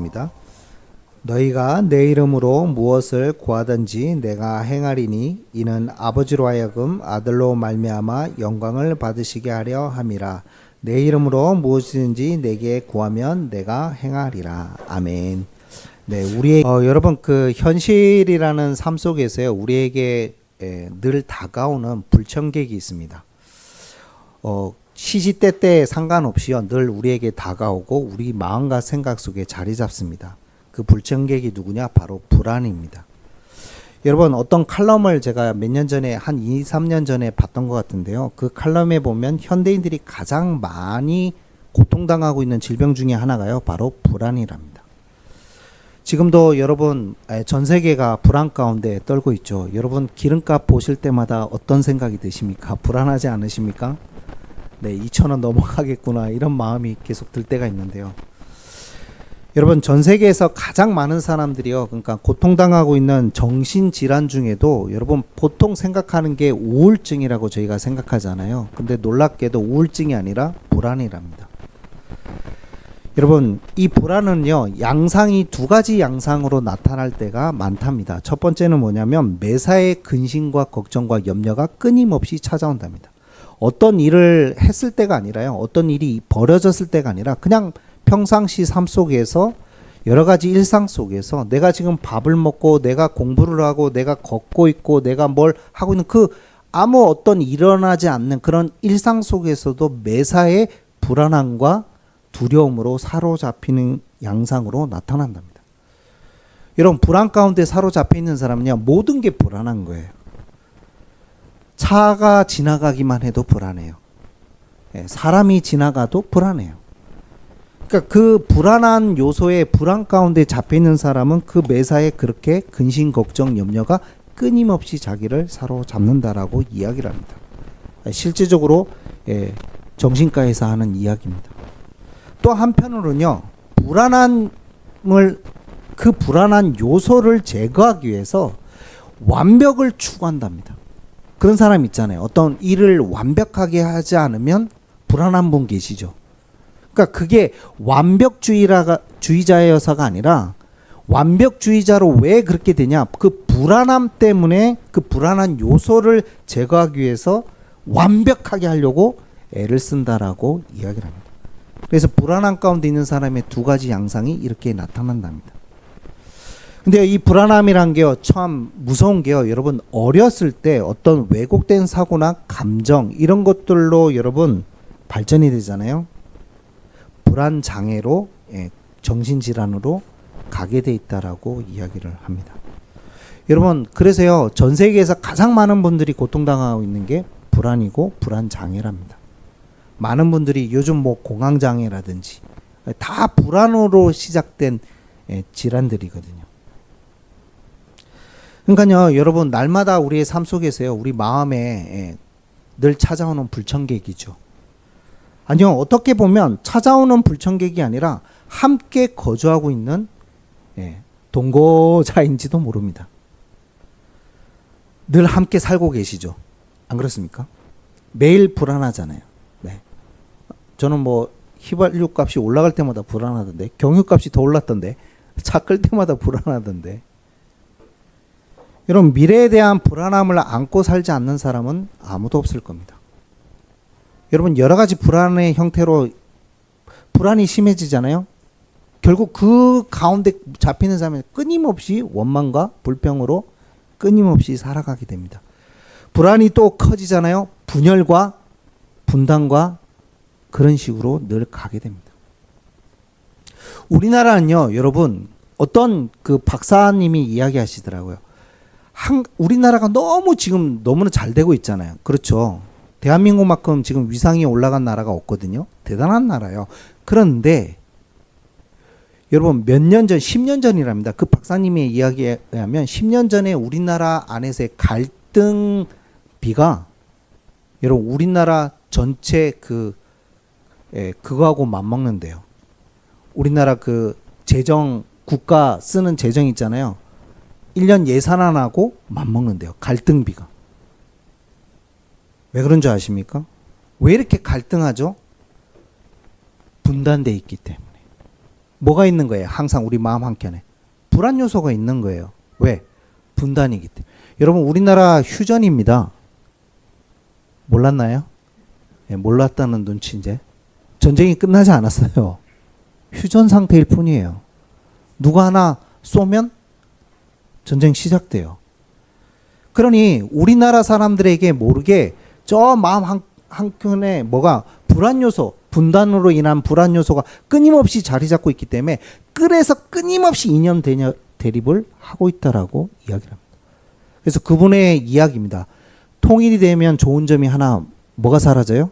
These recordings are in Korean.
있습니다. 너희가 내 이름으로 무엇을 구하든지 내가 행하리니 이는 아버지로 하여금 아들로 말미암아 영광을 받으시게 하려 함이라. 내 이름으로 무엇이든지 내게 구하면 내가 행하리라. 아멘. 네, 우리의 여러분 그 현실이라는 삶 속에서요, 우리에게 늘 다가오는 불청객이 있습니다. 시시때때에 상관없이요, 늘 우리에게 다가오고 우리 마음과 생각 속에 자리 잡습니다. 그 불청객이 누구냐? 바로 불안입니다. 여러분, 어떤 칼럼을 제가 몇 년 전에, 한 2, 3년 전에 봤던 것 같은데요. 그 칼럼에 보면 현대인들이 가장 많이 고통당하고 있는 질병 중에 하나가요, 바로 불안이랍니다. 지금도 여러분, 전 세계가 불안 가운데 떨고 있죠. 여러분, 기름값 보실 때마다 어떤 생각이 드십니까? 불안하지 않으십니까? 네, 2,000원 넘어가겠구나, 이런 마음이 계속 들 때가 있는데요. 여러분, 전 세계에서 가장 많은 사람들이요, 그러니까 고통당하고 있는 정신질환 중에도 여러분 보통 생각하는 게 우울증이라고 저희가 생각하잖아요. 근데 놀랍게도 우울증이 아니라 불안이랍니다. 여러분, 이 불안은요, 양상이 두 가지 양상으로 나타날 때가 많답니다. 첫 번째는 뭐냐면 매사에 근심과 걱정과 염려가 끊임없이 찾아온답니다. 어떤 일을 했을 때가 아니라요, 어떤 일이 벌어졌을 때가 아니라 그냥 평상시 삶 속에서 여러 가지 일상 속에서 내가 지금 밥을 먹고 내가 공부를 하고 내가 걷고 있고 내가 뭘 하고 있는 그 아무 어떤 일어나지 않는 그런 일상 속에서도 매사에 불안함과 두려움으로 사로잡히는 양상으로 나타난답니다. 여러분, 불안 가운데 사로잡혀 있는 사람은요, 모든 게 불안한 거예요. 차가 지나가기만 해도 불안해요. 사람이 지나가도 불안해요. 그러니까 그 불안한 요소에 불안 가운데 잡혀 있는 사람은 그 매사에 그렇게 근심, 걱정, 염려가 끊임없이 자기를 사로잡는다라고 이야기를 합니다. 실제적으로 정신과에서 하는 이야기입니다. 또 한편으로는요, 그 불안한 요소를 제거하기 위해서 완벽을 추구한답니다. 그런 사람 있잖아요. 어떤 일을 완벽하게 하지 않으면 불안한 분 계시죠. 그러니까 그게 완벽주의자여서가 아니라 완벽주의자로 왜 그렇게 되냐? 그 불안함 때문에 그 불안한 요소를 제거하기 위해서 완벽하게 하려고 애를 쓴다라고 이야기를 합니다. 그래서 불안함 가운데 있는 사람의 두 가지 양상이 이렇게 나타난답니다. 근데 이 불안함이란 게요, 참 무서운 게요, 여러분, 어렸을 때 어떤 왜곡된 사고나 감정 이런 것들로 여러분 발전이 되잖아요. 불안 장애로, 정신질환으로 가게 돼 있다라고 이야기를 합니다. 여러분, 그래서요, 전 세계에서 가장 많은 분들이 고통당하고 있는 게 불안이고 불안 장애랍니다. 많은 분들이 요즘 뭐 공황 장애라든지 다 불안으로 시작된 질환들이거든요. 그러니까요, 여러분, 날마다 우리의 삶 속에서요, 우리 마음에 늘 찾아오는 불청객이죠. 아니요, 어떻게 보면 찾아오는 불청객이 아니라 함께 거주하고 있는 동거자인지도 모릅니다. 늘 함께 살고 계시죠. 안 그렇습니까? 매일 불안하잖아요. 네. 저는 뭐 휘발유 값이 올라갈 때마다 불안하던데, 경유 값이 더 올랐던데, 차 끌 때마다 불안하던데. 여러분, 미래에 대한 불안함을 안고 살지 않는 사람은 아무도 없을 겁니다. 여러분, 여러 가지 불안의 형태로 불안이 심해지잖아요. 결국 그 가운데 잡히는 사람은 끊임없이 원망과 불평으로 끊임없이 살아가게 됩니다. 불안이 또 커지잖아요. 분열과 분단과 그런 식으로 늘 가게 됩니다. 우리나라는요, 여러분, 어떤 그 박사님이 이야기하시더라고요. 우리나라가 너무나 잘 되고 있잖아요. 그렇죠. 대한민국만큼 지금 위상이 올라간 나라가 없거든요. 대단한 나라예요. 그런데 여러분, 몇 년 전, 10년 전이랍니다. 그 박사님의 이야기에 의하면 10년 전에 우리나라 안에서의 갈등비가 여러분 우리나라 전체 그거하고 맞먹는데요. 우리나라 그 재정, 국가 쓰는 재정 있잖아요. 1년 예산안하고 맞먹는데요. 갈등비가. 왜 그런 줄 아십니까? 왜 이렇게 갈등하죠? 분단되어 있기 때문에. 뭐가 있는 거예요? 항상 우리 마음 한켠에 불안 요소가 있는 거예요. 왜? 분단이기 때문에. 여러분 우리나라 휴전입니다. 몰랐나요? 네, 몰랐다는 눈치. 이제 전쟁이 끝나지 않았어요. 휴전 상태일 뿐이에요. 누가 하나 쏘면 전쟁 시작돼요. 그러니 우리나라 사람들에게 모르게 저 마음 한켠에 뭐가 불안 요소, 분단으로 인한 불안 요소가 끊임없이 자리 잡고 있기 때문에 끌에서 끊임없이 이념 대립을 하고 있다라고 이야기를 합니다. 그래서 그분의 이야기입니다. 통일이 되면 좋은 점이 하나 뭐가 사라져요?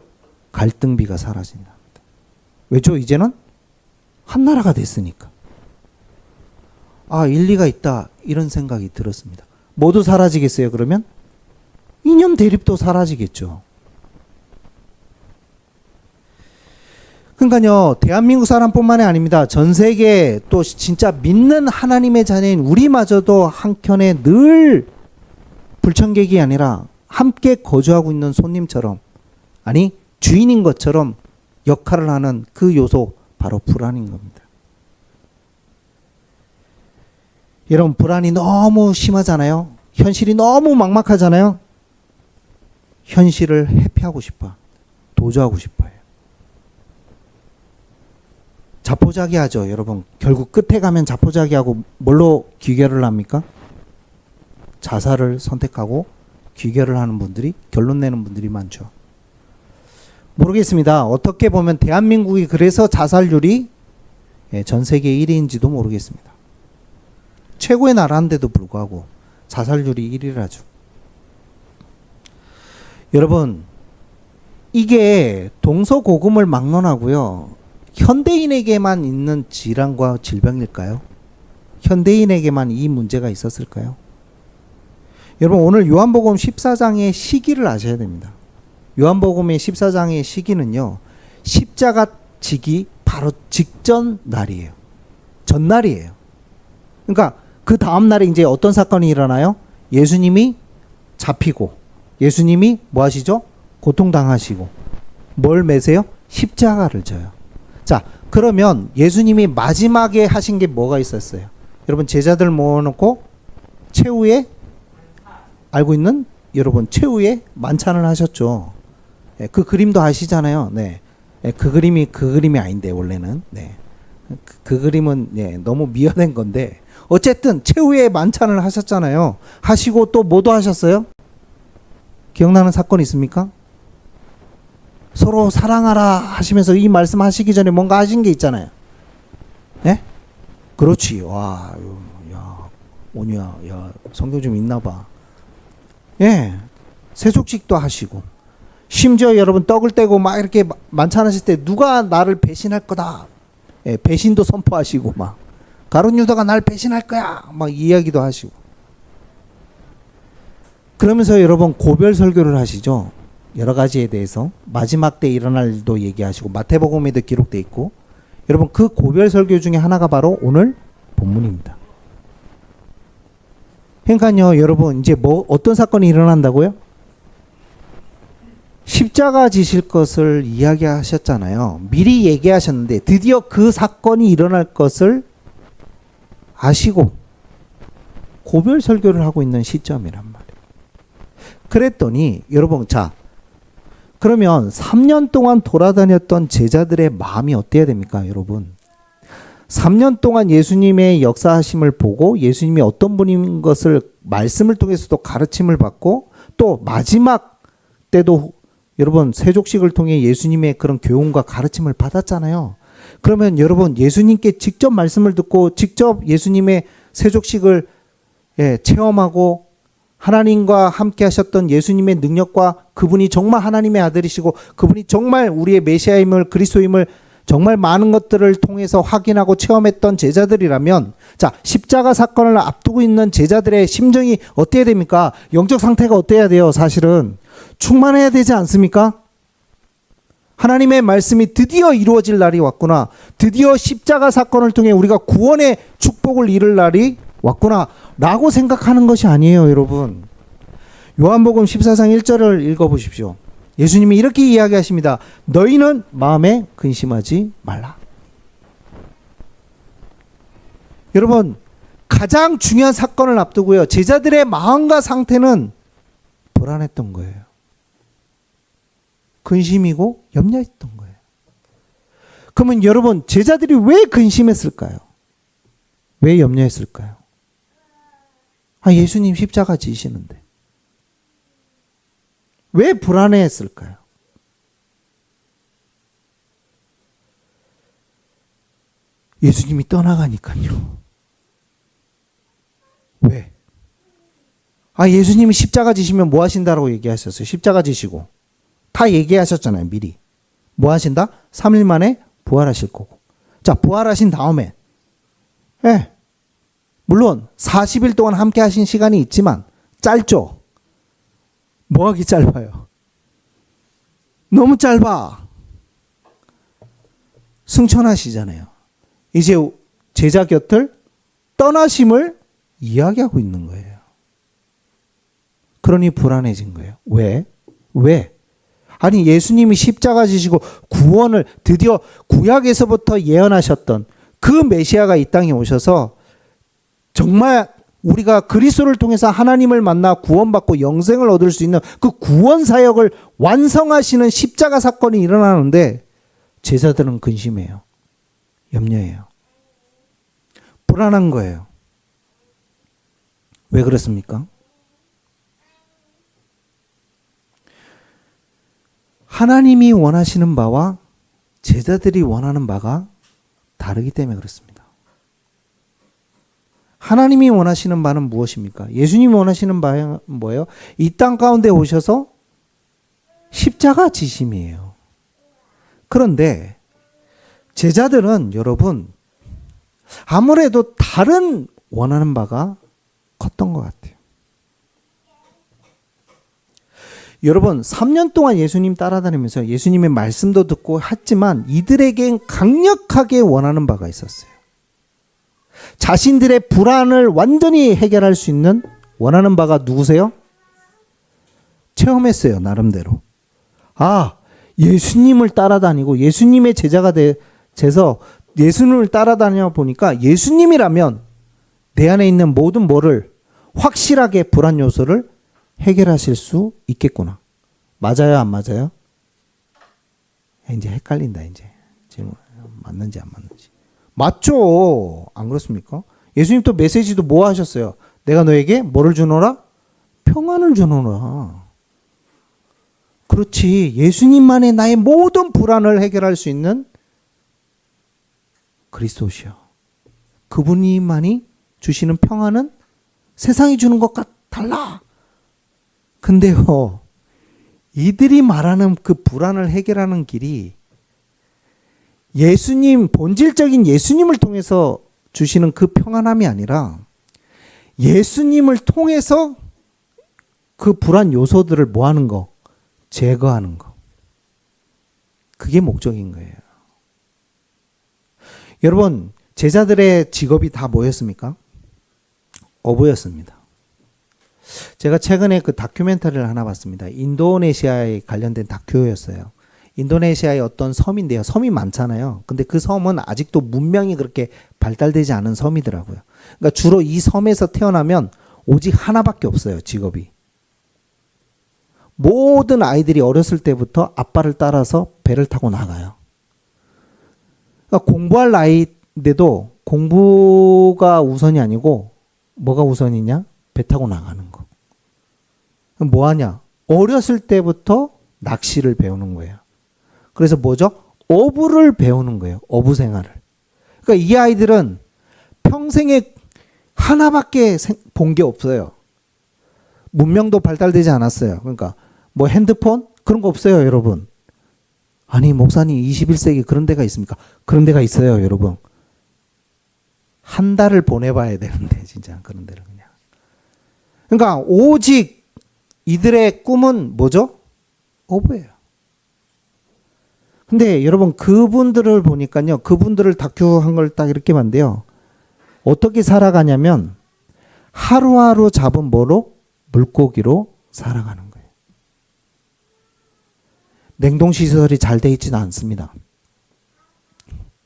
갈등비가 사라진다. 왜죠? 이제는 한 나라가 됐으니까. 아, 일리가 있다. 이런 생각이 들었습니다. 모두 사라지겠어요, 그러면? 이념 대립도 사라지겠죠. 그러니까요, 대한민국 사람뿐만이 아닙니다. 전 세계 또 진짜 믿는 하나님의 자녀인 우리마저도 한켠에 늘 불청객이 아니라 함께 거주하고 있는 손님처럼, 아니 주인인 것처럼 역할을 하는 그 요소, 바로 불안인 겁니다. 여러분 불안이 너무 심하잖아요. 현실이 너무 막막하잖아요. 현실을 회피하고 싶어. 도주하고 싶어요. 자포자기하죠. 여러분 결국 끝에 가면 자포자기하고 뭘로 귀결을 합니까? 자살을 선택하고 귀결을 하는 분들이, 결론 내는 분들이 많죠. 모르겠습니다. 어떻게 보면 대한민국이 그래서 자살률이 전 세계 1위인지도 모르겠습니다. 최고의 나라인데도 불구하고 자살률이 1위라죠. 여러분 이게 동서고금을 막론하고요, 현대인에게만 있는 질환과 질병일까요? 현대인에게만 이 문제가 있었을까요? 여러분 오늘 요한복음 14장의 시기를 아셔야 됩니다. 요한복음의 14장의 시기는요, 십자가 지기 바로 직전 날이에요. 전날이에요. 그러니까 그 다음 날에 이제 어떤 사건이 일어나요? 예수님이 잡히고, 예수님이 뭐 하시죠? 고통당하시고, 뭘 매세요? 십자가를 져요. 자, 그러면 예수님이 마지막에 하신 게 뭐가 있었어요? 여러분 제자들 모아놓고 최후에 알고 있는 여러분 최후에 만찬을 하셨죠. 그 그림도 아시잖아요. 네, 그 그림이 아닌데 원래는 그 그림은 너무 미화된 건데 어쨌든 최후의 만찬을 하셨잖아요. 하시고 또 뭐도 하셨어요? 기억나는 사건 있습니까? 서로 사랑하라 하시면서 이 말씀 하시기 전에 뭔가 하신 게 있잖아요. 예? 그렇지. 와, 야, 온유야, 야, 성경 좀 있나 봐. 예, 세속식도 하시고, 심지어 여러분 떡을 떼고 막 이렇게 만찬하실 때 누가 나를 배신할 거다, 배신도 선포하시고, 막 가룟 유다가 날 배신할 거야, 막 이야기도 하시고. 그러면서 여러분 고별 설교를 하시죠. 여러 가지에 대해서 마지막 때 일어날 일도 얘기하시고, 마태복음에도 기록돼 있고. 여러분 그 고별 설교 중에 하나가 바로 오늘 본문입니다. 그러니까요, 여러분 이제 뭐 어떤 사건이 일어난다고요? 십자가 지실 것을 이야기하셨잖아요. 미리 얘기하셨는데 드디어 그 사건이 일어날 것을 아시고 고별 설교를 하고 있는 시점이란 말이에요. 그랬더니 여러분, 자, 그러면 3년 동안 돌아다녔던 제자들의 마음이 어때야 됩니까, 여러분? 3년 동안 예수님의 역사하심을 보고 예수님이 어떤 분인 것을 말씀을 통해서도 가르침을 받고, 또 마지막 때도 여러분 세족식을 통해 예수님의 그런 교훈과 가르침을 받았잖아요. 그러면 여러분 예수님께 직접 말씀을 듣고 직접 예수님의 세족식을 체험하고 하나님과 함께 하셨던 예수님의 능력과 그분이 정말 하나님의 아들이시고 그분이 정말 우리의 메시아임을, 그리스도임을 정말 많은 것들을 통해서 확인하고 체험했던 제자들이라면, 자, 십자가 사건을 앞두고 있는 제자들의 심정이 어때야 됩니까? 영적 상태가 어때야 돼요? 사실은 충만해야 되지 않습니까? 하나님의 말씀이 드디어 이루어질 날이 왔구나, 드디어 십자가 사건을 통해 우리가 구원의 축복을 이룰 날이 왔구나 라고 생각하는 것이 아니에요, 여러분. 요한복음 14장 1절을 읽어보십시오. 예수님이 이렇게 이야기하십니다. 너희는 마음에 근심하지 말라. 여러분, 가장 중요한 사건을 앞두고요. 제자들의 마음과 상태는 불안했던 거예요. 근심이고 염려했던 거예요. 그러면 여러분, 제자들이 왜 근심했을까요? 왜 염려했을까요? 예수님 십자가 지시는데. 왜 불안해했을까요? 예수님이 떠나가니까요. 왜? 예수님이 십자가 지시면 뭐 하신다라고 얘기하셨어요. 십자가 지시고. 다 얘기하셨잖아요, 미리. 뭐 하신다? 3일 만에 부활하실 거고. 자, 부활하신 다음에, 물론 40일 동안 함께 하신 시간이 있지만 짧죠? 뭐하기 짧아요? 너무 짧아. 승천하시잖아요. 이제 제자 곁을 떠나심을 이야기하고 있는 거예요. 그러니 불안해진 거예요. 왜? 아니, 예수님이 십자가 지시고 구원을 드디어 구약에서부터 예언하셨던 그 메시아가 이 땅에 오셔서 정말 우리가 그리스도를 통해서 하나님을 만나 구원받고 영생을 얻을 수 있는 그 구원 사역을 완성하시는 십자가 사건이 일어나는데 제자들은 근심해요. 염려해요. 불안한 거예요. 왜 그렇습니까? 하나님이 원하시는 바와 제자들이 원하는 바가 다르기 때문에 그렇습니다. 하나님이 원하시는 바는 무엇입니까? 예수님이 원하시는 바는 뭐예요? 이 땅 가운데 오셔서 십자가 지심이에요. 그런데 제자들은 여러분 아무래도 다른 원하는 바가 컸던 것 같아요. 여러분 3년 동안 예수님 따라다니면서 예수님의 말씀도 듣고 했지만 이들에겐 강력하게 원하는 바가 있었어요. 자신들의 불안을 완전히 해결할 수 있는 원하는 바가 누구세요? 체험했어요, 나름대로. 예수님을 따라다니고 예수님의 제자가 돼서 예수님을 따라다녀 보니까 예수님이라면 내 안에 있는 모든 뭐를 확실하게 불안 요소를 해결하실 수 있겠구나. 맞아요, 안 맞아요? 이제 헷갈린다, 이제. 질문 맞는지 안 맞는지. 맞죠? 안 그렇습니까? 예수님 또 메시지도 뭐 하셨어요? 내가 너에게 뭐를 주노라? 평안을 주노라. 그렇지. 예수님만이 나의 모든 불안을 해결할 수 있는 그리스도시여. 그분이만이 주시는 평안은 세상이 주는 것과 달라. 근데요, 이들이 말하는 그 불안을 해결하는 길이 예수님, 본질적인 예수님을 통해서 주시는 그 평안함이 아니라 예수님을 통해서 그 불안 요소들을 뭐 하는 거? 제거하는 거. 그게 목적인 거예요. 여러분, 제자들의 직업이 다 뭐였습니까? 어부였습니다. 제가 최근에 그 다큐멘터리를 하나 봤습니다. 인도네시아에 관련된 다큐였어요. 인도네시아의 어떤 섬인데요. 섬이 많잖아요. 근데 그 섬은 아직도 문명이 그렇게 발달되지 않은 섬이더라고요. 그러니까 주로 이 섬에서 태어나면 오직 하나밖에 없어요, 직업이. 모든 아이들이 어렸을 때부터 아빠를 따라서 배를 타고 나가요. 그러니까 공부할 나이인데도 공부가 우선이 아니고 뭐가 우선이냐? 배 타고 나가는 거. 그럼 뭐 하냐? 어렸을 때부터 낚시를 배우는 거예요. 그래서 뭐죠? 어부를 배우는 거예요. 어부 생활을. 그러니까 이 아이들은 평생에 하나밖에 본 게 없어요. 문명도 발달되지 않았어요. 그러니까 뭐 핸드폰? 그런 거 없어요, 여러분. 아니, 목사님 21세기 그런 데가 있습니까? 그런 데가 있어요, 여러분. 한 달을 보내봐야 되는데, 진짜 그런 데를 그냥. 그러니까 오직 이들의 꿈은 뭐죠? 어부예요. 근데 여러분 그분들을 보니까요. 그분들을 다큐한 걸 딱 이렇게 봤는데요. 어떻게 살아가냐면 하루하루 잡은 뭐로? 물고기로 살아가는 거예요. 냉동시설이 잘 돼 있지는 않습니다.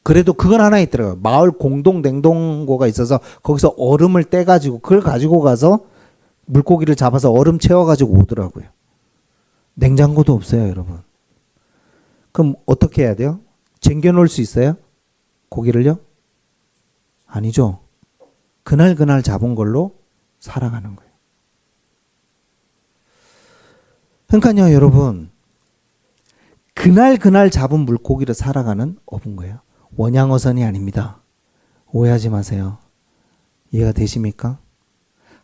그래도 그건 하나 있더라고요. 마을 공동 냉동고가 있어서 거기서 얼음을 떼가지고 그걸 가지고 가서 물고기를 잡아서 얼음 채워가지고 오더라고요. 냉장고도 없어요, 여러분. 그럼 어떻게 해야 돼요? 쟁겨놓을 수 있어요? 고기를요? 아니죠. 그날 잡은 걸로 살아가는 거예요. 그러니까요, 여러분. 그날 잡은 물고기를 살아가는 어부인 거예요. 원양어선이 아닙니다. 오해하지 마세요. 이해가 되십니까?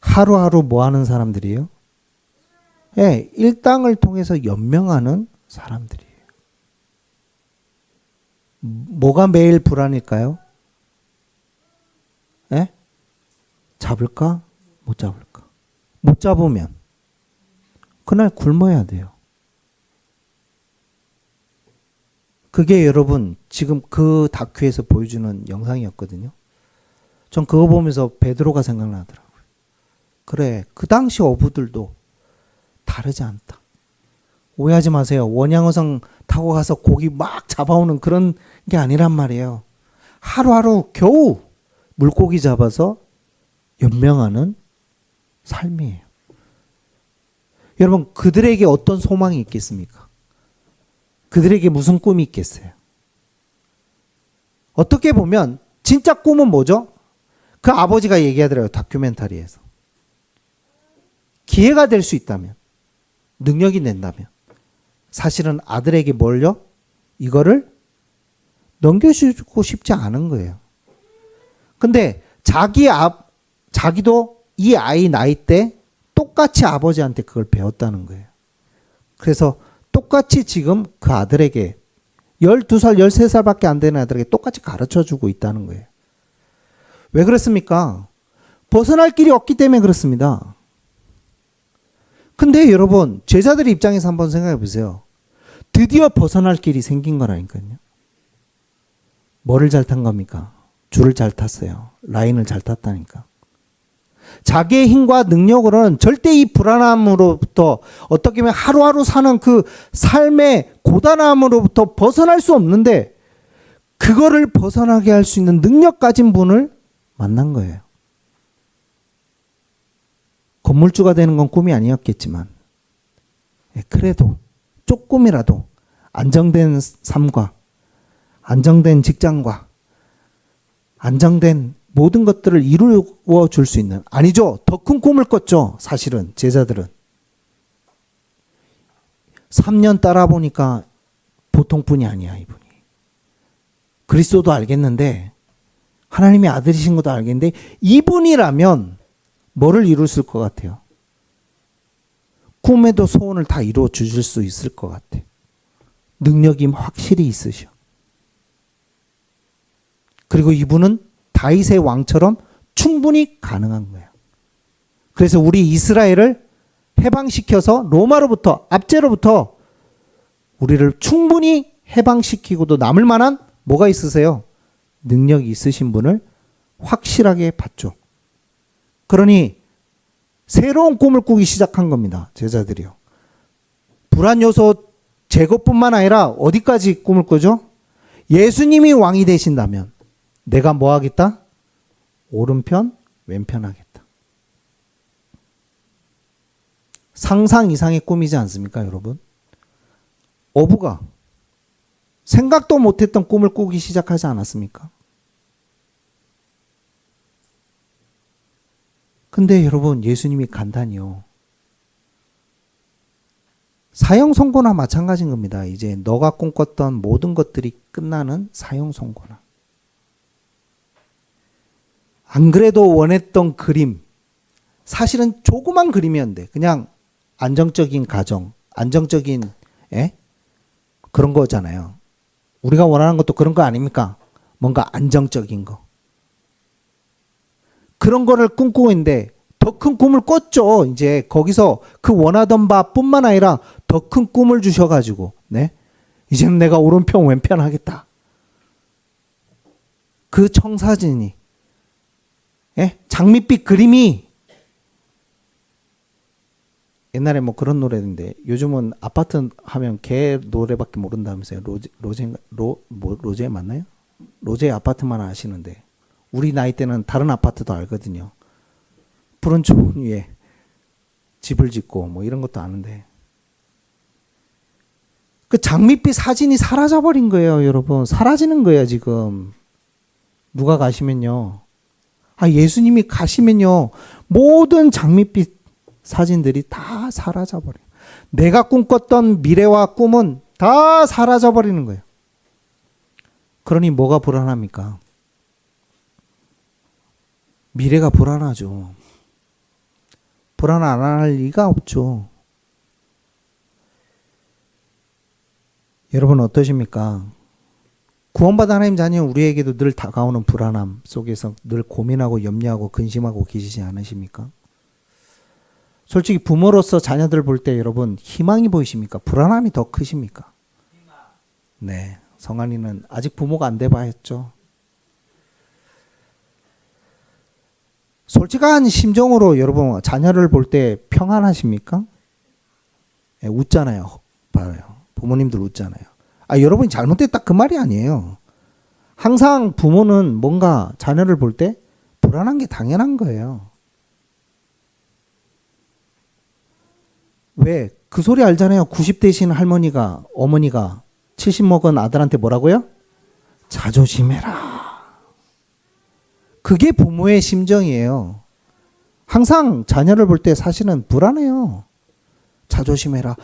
하루하루 뭐 하는 사람들이에요? 예, 일당을 통해서 연명하는 사람들이에요. 뭐가 매일 불안일까요? 예? 잡을까? 못 잡을까? 못 잡으면 그날 굶어야 돼요. 그게 여러분 지금 그 다큐에서 보여주는 영상이었거든요. 전 그거 보면서 베드로가 생각나더라고요. 그래, 그 당시 어부들도 다르지 않다. 오해하지 마세요. 원양어선 타고 가서 고기 막 잡아오는 그런 게 아니란 말이에요. 하루하루 겨우 물고기 잡아서 연명하는 삶이에요. 여러분, 그들에게 어떤 소망이 있겠습니까? 그들에게 무슨 꿈이 있겠어요? 어떻게 보면 진짜 꿈은 뭐죠? 그 아버지가 얘기하더라고요. 다큐멘터리에서. 기회가 될 수 있다면, 능력이 된다면 사실은 아들에게 뭘요? 이거를 넘겨주고 싶지 않은 거예요. 근데 자기도 이 아이 나이 때 똑같이 아버지한테 그걸 배웠다는 거예요. 그래서 똑같이 지금 그 아들에게 12살, 13살밖에 안 되는 아들에게 똑같이 가르쳐주고 있다는 거예요. 왜 그렇습니까? 벗어날 길이 없기 때문에 그렇습니다. 근데 여러분, 제자들의 입장에서 한번 생각해 보세요. 드디어 벗어날 길이 생긴 거라니까요. 뭐를 잘 탄 겁니까? 줄을 잘 탔어요. 라인을 잘 탔다니까. 자기의 힘과 능력으로는 절대 이 불안함으로부터 어떻게 보면 하루하루 사는 그 삶의 고단함으로부터 벗어날 수 없는데 그거를 벗어나게 할 수 있는 능력 가진 분을 만난 거예요. 건물주가 되는 건 꿈이 아니었겠지만 그래도 조금이라도 안정된 삶과 안정된 직장과 안정된 모든 것들을 이루어 줄 수 있는, 아니죠. 더 큰 꿈을 꿨죠. 사실은 제자들은. 3년 따라 보니까 보통 분이 아니야, 이분이. 그리스도도 알겠는데 하나님의 아들이신 것도 알겠는데 이분이라면 뭐를 이룰 것 같아요? 꿈에도 소원을 다 이루어 주실 수 있을 것 같아요. 능력이 확실히 있으셔. 그리고 이분은 다윗의 왕처럼 충분히 가능한 거예요. 그래서 우리 이스라엘을 해방시켜서 로마로부터, 압제로부터 우리를 충분히 해방시키고도 남을 만한 뭐가 있으세요? 능력이 있으신 분을 확실하게 봤죠. 그러니 새로운 꿈을 꾸기 시작한 겁니다. 제자들이요. 불안 요소 제거뿐만 아니라 어디까지 꿈을 꾸죠? 예수님이 왕이 되신다면 내가 뭐 하겠다? 오른편, 왼편 하겠다. 상상 이상의 꿈이지 않습니까, 여러분? 어부가 생각도 못했던 꿈을 꾸기 시작하지 않았습니까? 근데 여러분, 예수님이 간단히요. 사형 선고나 마찬가지인 겁니다. 이제 너가 꿈꿨던 모든 것들이 끝나는 사형 선고나. 안 그래도 원했던 그림, 사실은 조그만 그림이었는데 그냥 안정적인 가정, 안정적인 그런 거잖아요. 우리가 원하는 것도 그런 거 아닙니까? 뭔가 안정적인 거. 그런 거를 꿈꾸고 있는데 더 큰 꿈을 꿨죠. 이제 거기서 그 원하던 바뿐만 아니라 더 큰 꿈을 주셔가지고 이제는 내가 오른편 왼편 하겠다. 그 청사진이 장밋빛 그림이 옛날에 뭐 그런 노래인데 요즘은 아파트 하면 개 노래밖에 모른다면서요. 로제 맞나요? 로제 아파트만 아시는데 우리 나이 때는 다른 아파트도 알거든요. 푸른 초원 위에 집을 짓고 뭐 이런 것도 아는데 그 장밋빛 사진이 사라져 버린 거예요, 여러분. 사라지는 거예요, 지금. 누가 가시면요. 예수님이 가시면요. 모든 장밋빛 사진들이 다 사라져 버려요. 내가 꿈꿨던 미래와 꿈은 다 사라져 버리는 거예요. 그러니 뭐가 불안합니까? 미래가 불안하죠. 불안 안 할 리가 없죠. 여러분 어떠십니까? 구원받은 하나님 자녀 우리에게도 늘 다가오는 불안함 속에서 늘 고민하고 염려하고 근심하고 계시지 않으십니까? 솔직히 부모로서 자녀들 볼 때 여러분 희망이 보이십니까? 불안함이 더 크십니까? 네, 성환이는 아직 부모가 안 돼 봐야죠. 솔직한 심정으로 여러분 자녀를 볼 때 평안하십니까? 네, 웃잖아요. 봐요. 부모님들 웃잖아요. 여러분이 잘못됐다 그 말이 아니에요. 항상 부모는 뭔가 자녀를 볼 때 불안한 게 당연한 거예요. 왜? 그 소리 알잖아요. 90대신 할머니가, 어머니가 70 먹은 아들한테 뭐라고요? 자조심해라. 그게 부모의 심정이에요. 항상 자녀를 볼 때 사실은 불안해요. 자조심해라.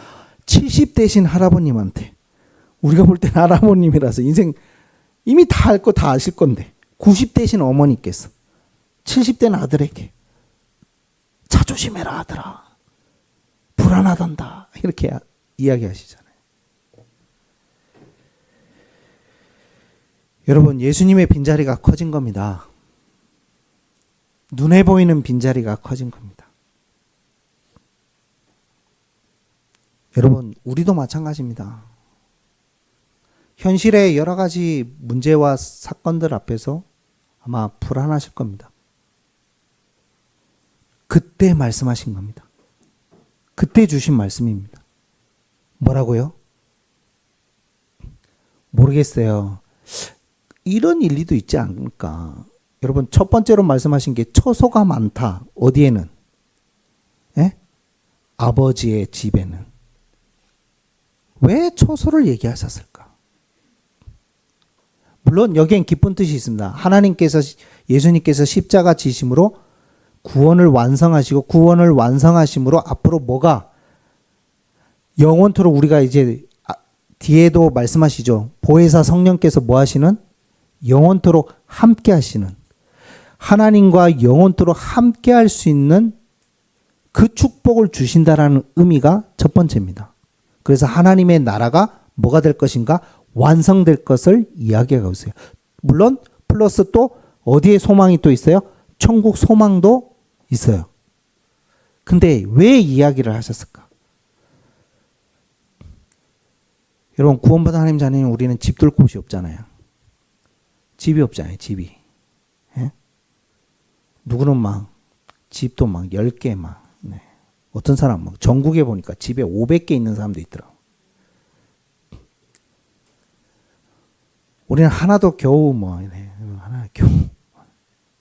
70대신 할아버님한테. 우리가 볼 때는 할아버님이라서 인생 이미 다 알 거 다 아실 건데 90대신 어머니께서 70대 아들에게 자조심해라 아들아. 불안하단다. 이렇게 이야기하시잖아요. 여러분 예수님의 빈자리가 커진 겁니다. 눈에 보이는 빈자리가 커진 겁니다. 여러분 우리도 마찬가지입니다. 현실의 여러 가지 문제와 사건들 앞에서 아마 불안하실 겁니다. 그때 말씀하신 겁니다. 그때 주신 말씀입니다. 뭐라고요? 모르겠어요. 이런 일리도 있지 않을까? 여러분 첫 번째로 말씀하신 게 처소가 많다. 어디에는? 예? 아버지의 집에는. 왜 처소를 얘기하셨을까? 물론 여기엔 깊은 뜻이 있습니다. 하나님께서 예수님께서 십자가 지심으로 구원을 완성하시고 구원을 완성하심으로 앞으로 뭐가 영원토록 우리가 이제 뒤에도 말씀하시죠. 보혜사 성령께서 뭐 하시는? 영원토록 함께 하시는 하나님과 영원토록 함께 할 수 있는 그 축복을 주신다라는 의미가 첫 번째입니다. 그래서 하나님의 나라가 뭐가 될 것인가? 완성될 것을 이야기하고 있어요. 물론 플러스 또 어디에 소망이 또 있어요? 천국 소망도 있어요. 근데 왜 이야기를 하셨을까? 여러분 구원받은 하나님 자녀는 우리는 집 둘 곳이 없잖아요. 집이 없잖아요. 집이. 예? 누구는 막 집도 막 10개 막. 네. 어떤 사람 막 전국에 보니까 집에 500개 있는 사람도 있더라고. 우리는 하나도 겨우 뭐 하나 겨우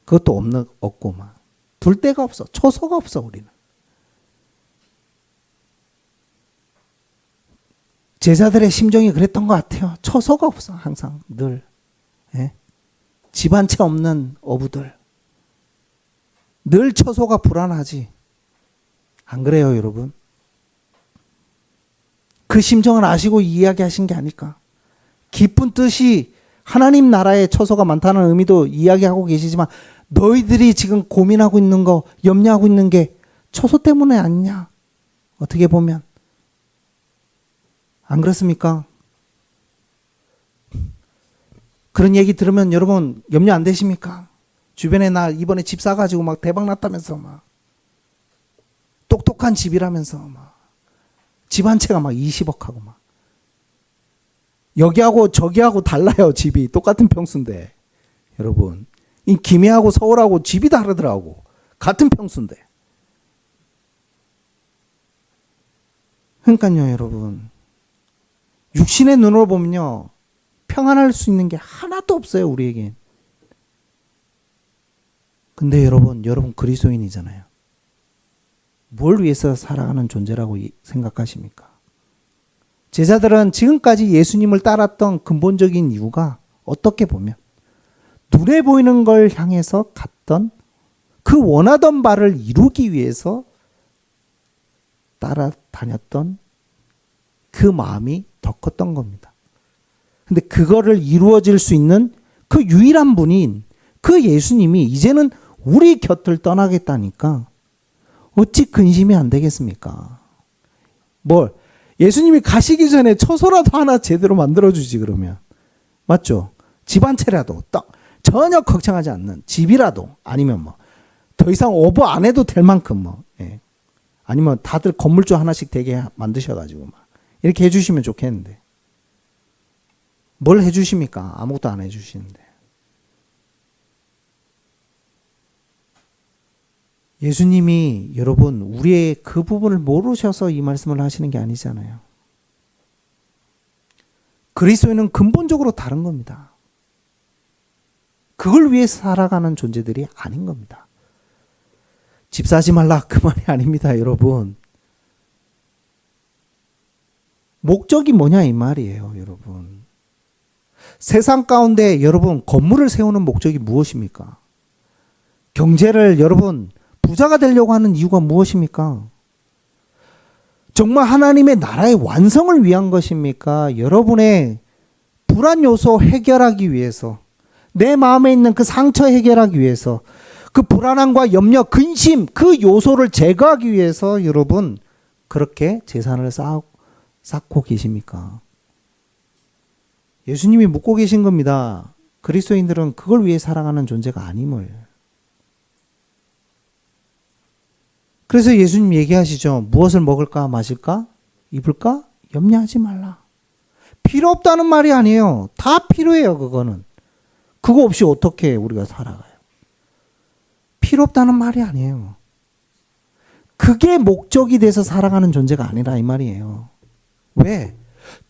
그것도 없고 막 둘 데가 없어. 처소가 없어 우리는. 제자들의 심정이 그랬던 것 같아요. 처소가 없어 항상 늘. 예? 집 한 채 없는 어부들. 늘 처소가 불안하지. 안 그래요 여러분? 그 심정을 아시고 이야기하신 게 아닐까? 깊은 뜻이 하나님 나라에 처소가 많다는 의미도 이야기하고 계시지만 너희들이 지금 고민하고 있는 거 염려하고 있는 게 처소 때문에 아니냐? 어떻게 보면 안 그렇습니까? 그런 얘기 들으면 여러분 염려 안 되십니까? 주변에 나 이번에 집 사가지고 막 대박 났다면서 막 똑똑한 집이라면서 막 집 한 채가 막 20억 하고 막 여기하고 저기하고 달라요. 집이 똑같은 평수인데 여러분 이 김해하고 서울하고 집이 다르더라고. 같은 평수인데. 그러니까요 여러분 육신의 눈으로 보면요 평안할 수 있는 게 하나도 없어요, 우리에겐. 근데 여러분 그리스도인이잖아요. 뭘 위해서 살아가는 존재라고 생각하십니까? 제자들은 지금까지 예수님을 따랐던 근본적인 이유가 어떻게 보면 눈에 보이는 걸 향해서 갔던 그 원하던 바를 이루기 위해서 따라다녔던 그 마음이 더 컸던 겁니다. 근데 그거를 이루어질 수 있는 그 유일한 분인 그 예수님이 이제는 우리 곁을 떠나겠다니까 어찌 근심이 안 되겠습니까? 뭘? 예수님이 가시기 전에 처소라도 하나 제대로 만들어주지 그러면. 맞죠? 집 한 채라도 전혀 걱정하지 않는 집이라도 아니면 뭐 더 이상 오버 안 해도 될 만큼 뭐 예. 아니면 다들 건물주 하나씩 되게 만드셔가지고 막 이렇게 해주시면 좋겠는데 뭘 해주십니까? 아무것도 안 해주시는데. 예수님이 여러분 우리의 그 부분을 모르셔서 이 말씀을 하시는 게 아니잖아요. 그리스도인은 근본적으로 다른 겁니다. 그걸 위해서 살아가는 존재들이 아닌 겁니다. 집 사지 말라 그 말이 아닙니다, 여러분. 목적이 뭐냐 이 말이에요, 여러분. 세상 가운데 여러분 건물을 세우는 목적이 무엇입니까? 경제를 여러분 부자가 되려고 하는 이유가 무엇입니까? 정말 하나님의 나라의 완성을 위한 것입니까? 여러분의 불안 요소 해결하기 위해서, 내 마음에 있는 그 상처 해결하기 위해서, 그 불안함과 염려, 근심, 그 요소를 제거하기 위해서 여러분 그렇게 재산을 쌓고 계십니까? 예수님이 묻고 계신 겁니다. 그리스도인들은 그걸 위해 살아가는 존재가 아님을. 그래서 예수님 얘기하시죠. 무엇을 먹을까 마실까 입을까 염려하지 말라. 필요 없다는 말이 아니에요. 다 필요해요. 그거는. 그거 없이 어떻게 우리가 살아가요. 필요 없다는 말이 아니에요. 그게 목적이 돼서 살아가는 존재가 아니라 이 말이에요. 왜?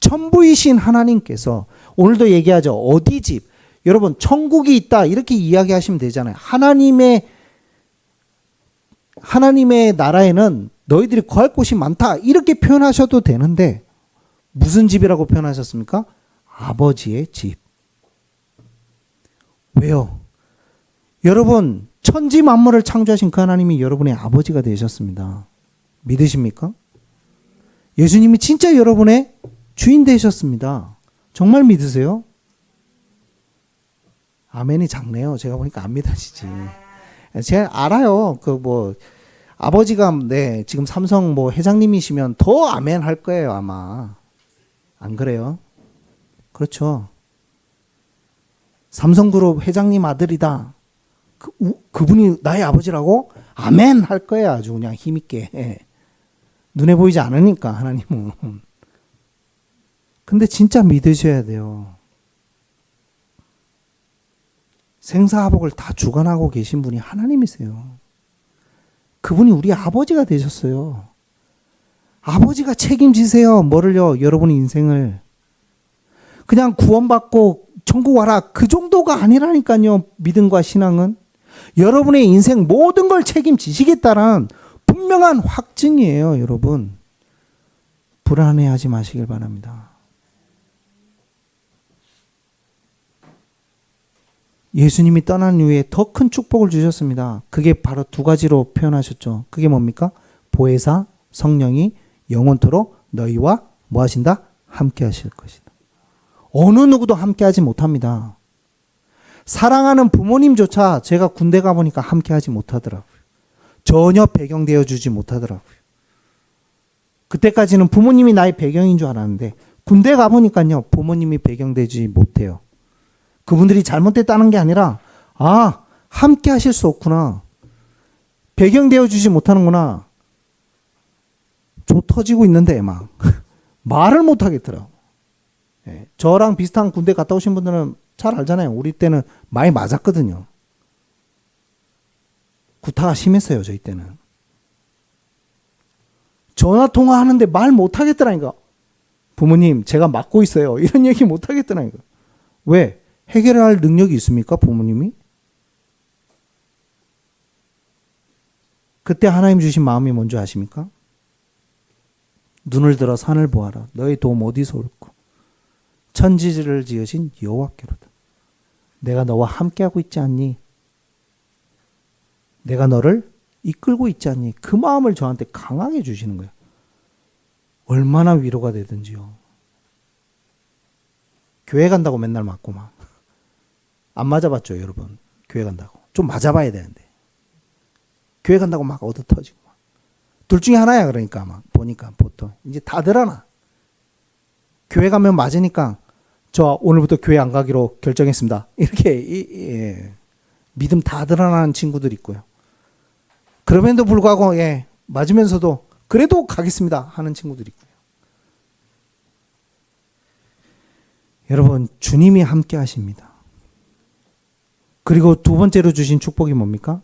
천부이신 하나님께서 오늘도 얘기하죠. 어디 집? 여러분 천국이 있다 이렇게 이야기하시면 되잖아요. 하나님의 나라에는 너희들이 거할 곳이 많다 이렇게 표현하셔도 되는데 무슨 집이라고 표현하셨습니까? 아버지의 집. 왜요? 여러분 천지 만물을 창조하신 그 하나님이 여러분의 아버지가 되셨습니다. 믿으십니까? 예수님이 진짜 여러분의 주인 되셨습니다. 정말 믿으세요? 아멘이 작네요. 제가 보니까 안 믿으시지. 제가 알아요. 아버지가 지금 삼성 회장님이시면 더 아멘 할 거예요, 아마. 안 그래요? 그렇죠. 삼성그룹 회장님 아들이다. 그분이 나의 아버지라고? 아멘 할 거예요, 아주 그냥 힘있게. 눈에 보이지 않으니까, 하나님은. 근데 진짜 믿으셔야 돼요. 생사화복을 다 주관하고 계신 분이 하나님이세요. 그분이 우리 아버지가 되셨어요. 아버지가 책임지세요. 뭐를요? 여러분의 인생을. 그냥 구원받고 천국 와라. 그 정도가 아니라니까요. 믿음과 신앙은. 여러분의 인생 모든 걸 책임지시겠다는 분명한 확증이에요. 여러분. 불안해하지 마시길 바랍니다. 예수님이 떠난 이후에 더 큰 축복을 주셨습니다. 그게 바로 두 가지로 표현하셨죠. 그게 뭡니까? 보혜사 성령이 영원토록 너희와 뭐 하신다? 함께 하실 것이다. 어느 누구도 함께 하지 못합니다. 사랑하는 부모님조차 제가 군대 가보니까 함께 하지 못하더라고요. 전혀 배경되어 주지 못하더라고요. 그때까지는 부모님이 나의 배경인 줄 알았는데 군대 가보니까요. 부모님이 배경되지 못해요. 그분들이 잘못됐다는 게 아니라 함께 하실 수 없구나. 배경되어 주지 못하는구나. 조 터지고 있는데 막 말을 못 하겠더라고. 저랑 비슷한 군대 갔다 오신 분들은 잘 알잖아요. 우리 때는 많이 맞았거든요. 구타가 심했어요. 저희 때는. 전화 통화하는데 말 못 하겠더라니까. 부모님 제가 맞고 있어요. 이런 얘기 못 하겠더라니까. 왜? 해결할 능력이 있습니까? 부모님이? 그때 하나님 주신 마음이 뭔지 아십니까? 눈을 들어 산을 보아라. 너의 도움 어디서 올까? 천지를 지으신 여호와께로다. 내가 너와 함께하고 있지 않니? 내가 너를 이끌고 있지 않니? 그 마음을 저한테 강하게 주시는 거예요. 얼마나 위로가 되든지요. 교회 간다고 맨날 맞고 막. 안 맞아봤죠, 여러분. 교회 간다고. 좀 맞아봐야 되는데. 교회 간다고 막 얻어 터지고 막. 둘 중에 하나야, 그러니까 막. 보니까 보통. 이제 다들 하나. 교회 가면 맞으니까 저 오늘부터 교회 안 가기로 결정했습니다. 이렇게 믿음 다 드러나는 친구들 있고요. 그럼에도 불구하고 맞으면서도 그래도 가겠습니다 하는 친구들 있고요. 여러분, 주님이 함께 하십니다. 그리고 두 번째로 주신 축복이 뭡니까?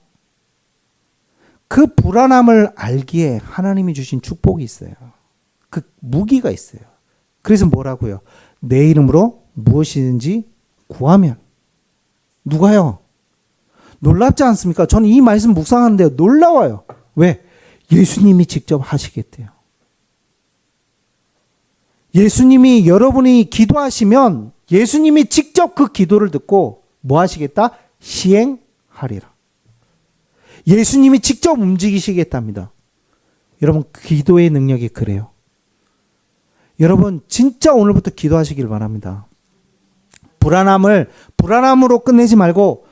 그 불안함을 알기에 하나님이 주신 축복이 있어요. 그 무기가 있어요. 그래서 뭐라고요? 내 이름으로 무엇이든지 구하면. 누가요? 놀랍지 않습니까? 저는 이 말씀 묵상하는데 놀라워요. 왜? 예수님이 직접 하시겠대요. 예수님이 여러분이 기도하시면 예수님이 직접 그 기도를 듣고 뭐 하시겠다? 시행하리라. 예수님이 직접 움직이시겠답니다. 여러분, 기도의 능력이 그래요. 여러분, 진짜 오늘부터 기도하시길 바랍니다. 불안함으로 끝내지 말고,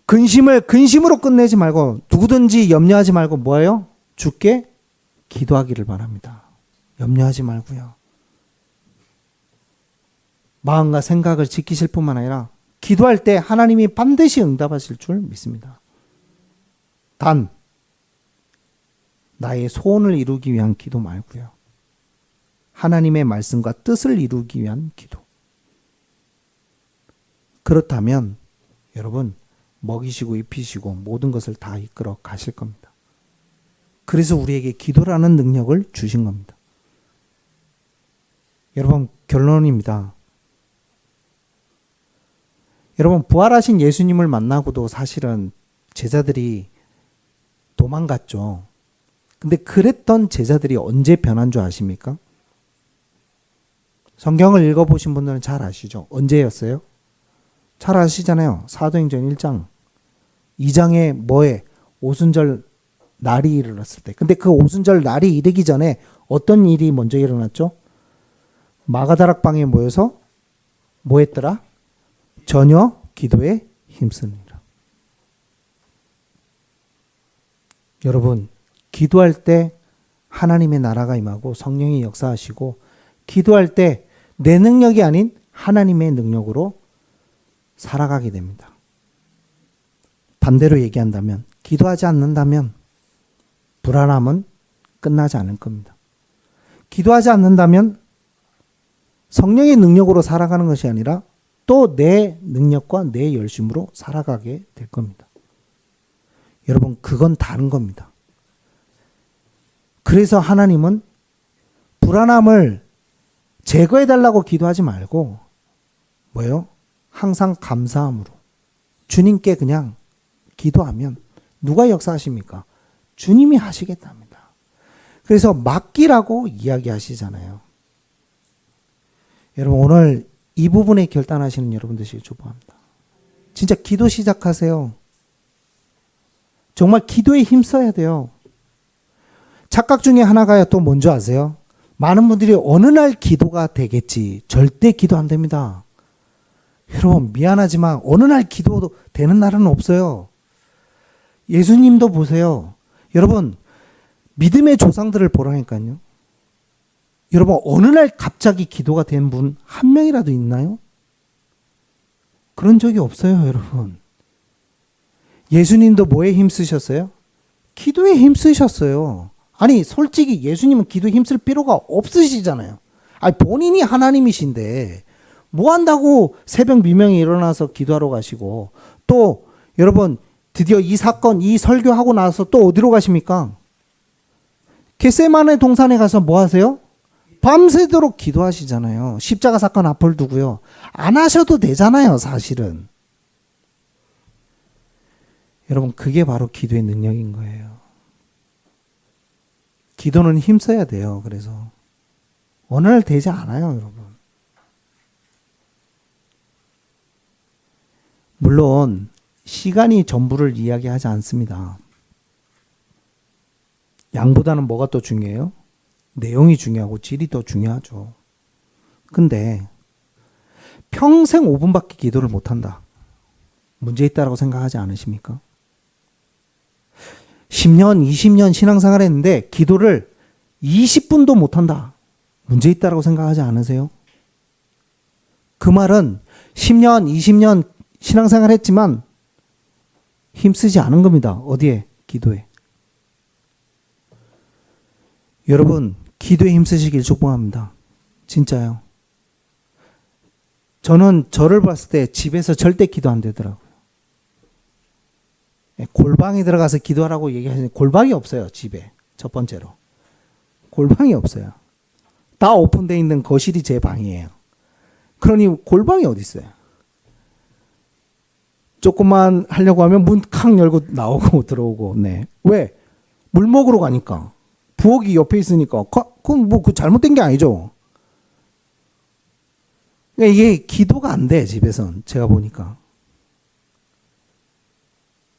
근심으로 끝내지 말고, 누구든지 염려하지 말고 뭐예요? 주께 기도하기를 바랍니다. 염려하지 말고요. 마음과 생각을 지키실 뿐만 아니라 기도할 때 하나님이 반드시 응답하실 줄 믿습니다. 단, 나의 소원을 이루기 위한 기도 말고요. 하나님의 말씀과 뜻을 이루기 위한 기도. 그렇다면 여러분, 먹이시고 입히시고 모든 것을 다 이끌어 가실 겁니다. 그래서 우리에게 기도라는 능력을 주신 겁니다. 여러분, 결론입니다. 여러분, 부활하신 예수님을 만나고도 사실은 제자들이 도망갔죠. 근데 그랬던 제자들이 언제 변한 줄 아십니까? 성경을 읽어보신 분들은 잘 아시죠? 언제였어요? 잘 아시잖아요. 사도행전 1장. 2장에 뭐에? 오순절 날이 일어났을 때. 근데 그 오순절 날이 이르기 전에 어떤 일이 먼저 일어났죠? 마가다락방에 모여서 뭐 했더라? 전혀 기도에 힘쓰니라. 여러분, 기도할 때 하나님의 나라가 임하고 성령이 역사하시고, 기도할 때 내 능력이 아닌 하나님의 능력으로 살아가게 됩니다. 반대로 얘기한다면, 기도하지 않는다면 불안함은 끝나지 않을 겁니다. 기도하지 않는다면 성령의 능력으로 살아가는 것이 아니라 또 내 능력과 내 열심으로 살아가게 될 겁니다. 여러분, 그건 다른 겁니다. 그래서 하나님은 불안함을 제거해달라고 기도하지 말고 뭐예요? 항상 감사함으로 주님께 그냥 기도하면 누가 역사하십니까? 주님이 하시겠답니다. 그래서 맡기라고 이야기하시잖아요. 여러분, 오늘 이 부분에 결단하시는 여러분 되시길 축복합니다. 진짜 기도 시작하세요. 정말 기도에 힘써야 돼요. 착각 중에 하나가 또 뭔지 아세요? 많은 분들이 어느 날 기도가 되겠지. 절대 기도 안 됩니다. 여러분, 미안하지만 어느 날 기도도 되는 날은 없어요. 예수님도 보세요. 여러분, 믿음의 조상들을 보라니까요. 여러분, 어느 날 갑자기 기도가 된 분 한 명이라도 있나요? 그런 적이 없어요, 여러분. 예수님도 뭐에 힘쓰셨어요? 기도에 힘쓰셨어요. 아니, 솔직히 예수님은 기도에 힘쓸 필요가 없으시잖아요. 아니, 본인이 하나님이신데 뭐 한다고 새벽 미명에 일어나서 기도하러 가시고, 또 여러분, 드디어 이 사건, 이 설교하고 나서 또 어디로 가십니까? 겟세마네 동산에 가서 뭐 하세요? 밤새도록 기도하시잖아요. 십자가 사건 앞을 두고요. 안 하셔도 되잖아요, 사실은. 여러분, 그게 바로 기도의 능력인 거예요. 기도는 힘써야 돼요. 그래서 어느 날 되지 않아요, 여러분. 물론 시간이 전부를 이야기하지 않습니다. 양보다는 뭐가 더 중요해요? 내용이 중요하고 질이 더 중요하죠. 근데 평생 5분밖에 기도를 못한다. 문제 있다라고 생각하지 않으십니까? 10년, 20년 신앙생활 했는데 기도를 20분도 못한다. 문제 있다라고 생각하지 않으세요? 그 말은 10년, 20년 신앙생활 했지만 힘쓰지 않은 겁니다. 어디에? 기도에. 여러분, 기도에 힘쓰시길 축복합니다. 진짜요. 저는 저를 봤을 때 집에서 절대 기도 안 되더라고요. 골방에 들어가서 기도하라고 얘기하시는 골방이 없어요. 집에. 첫 번째로. 골방이 없어요. 다 오픈되어 있는 거실이 제 방이에요. 그러니 골방이 어디 있어요? 조금만 하려고 하면 문 칵 열고 나오고 들어오고. 네. 왜? 물 먹으러 가니까. 부엌이 옆에 있으니까. 그건 뭐 그 잘못된 게 아니죠. 그러니까 이게 기도가 안 돼, 집에선. 제가 보니까.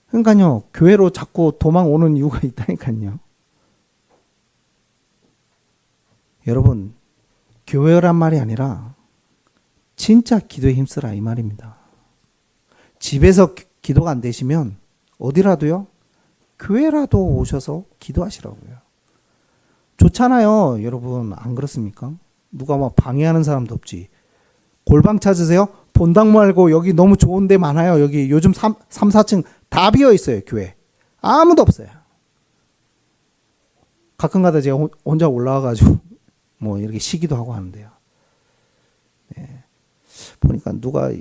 그러니까요, 교회로 자꾸 도망오는 이유가 있다니까요. 여러분, 교회란 말이 아니라 진짜 기도에 힘쓰라 이 말입니다. 집에서 기도가 안 되시면 어디라도요, 교회라도 오셔서 기도하시라고요. 좋잖아요, 여러분. 안 그렇습니까? 누가 막 방해하는 사람도 없지. 골방 찾으세요? 본당 말고 여기 너무 좋은 데 많아요. 여기 요즘 3, 4층 다 비어 있어요, 교회. 아무도 없어요. 가끔가다 제가 혼자 올라와가지고 뭐 이렇게 쉬기도 하고 하는데요. 네. 보니까 누가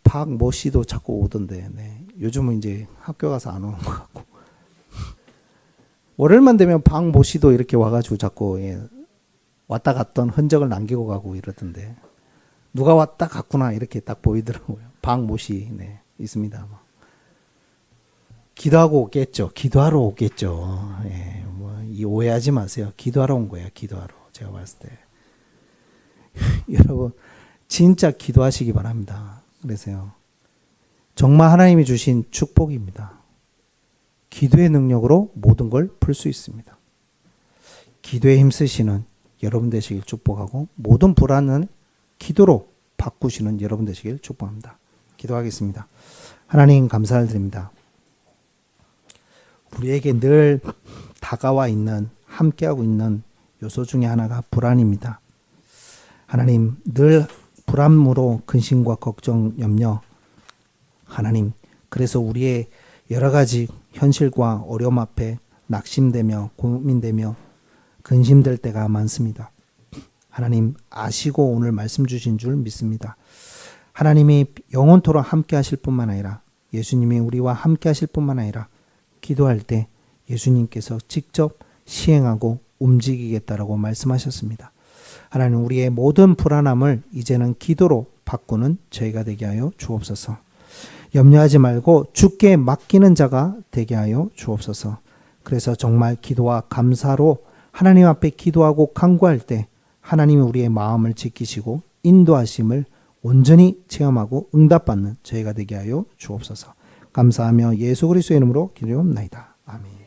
박모 씨도 자꾸 오던데, 네. 요즘은 이제 학교 가서 안 오는 것 같고. 월요일만 되면 박모 씨도 이렇게 와가지고 자꾸 왔다 갔던 흔적을 남기고 가고 이러던데. 누가 왔다 갔구나 이렇게 딱 보이더라고요. 박모 씨, 네, 있습니다. 기도하고 오겠죠. 기도하러 오겠죠. 예, 오해하지 마세요. 기도하러 온 거예요. 기도하러. 제가 봤을 때. 여러분, 진짜 기도하시기 바랍니다. 그래서요. 정말 하나님이 주신 축복입니다. 기도의 능력으로 모든 걸 풀 수 있습니다. 기도에 힘쓰시는 여러분 되시길 축복하고 모든 불안은 기도로 바꾸시는 여러분 되시길 축복합니다. 기도하겠습니다. 하나님 감사를 드립니다. 우리에게 늘 다가와 있는, 함께하고 있는 요소 중에 하나가 불안입니다. 하나님, 늘 불안으로 근심과 걱정, 염려, 하나님, 그래서 우리의 여러 가지 현실과 어려움 앞에 낙심되며 고민되며 근심될 때가 많습니다. 하나님, 아시고 오늘 말씀 주신 줄 믿습니다. 하나님이 영원토록 함께 하실 뿐만 아니라 예수님이 우리와 함께 하실 뿐만 아니라 기도할 때 예수님께서 직접 시행하고 움직이겠다라고 말씀하셨습니다. 하나님, 우리의 모든 불안함을 이제는 기도로 바꾸는 저희가 되게 하여 주옵소서. 염려하지 말고 주께 맡기는 자가 되게 하여 주옵소서. 그래서 정말 기도와 감사로 하나님 앞에 기도하고 간구할 때 하나님이 우리의 마음을 지키시고 인도하심을 온전히 체험하고 응답받는 저희가 되게 하여 주옵소서. 감사하며 예수 그리스도의 이름으로 기도하옵나이다. 아멘.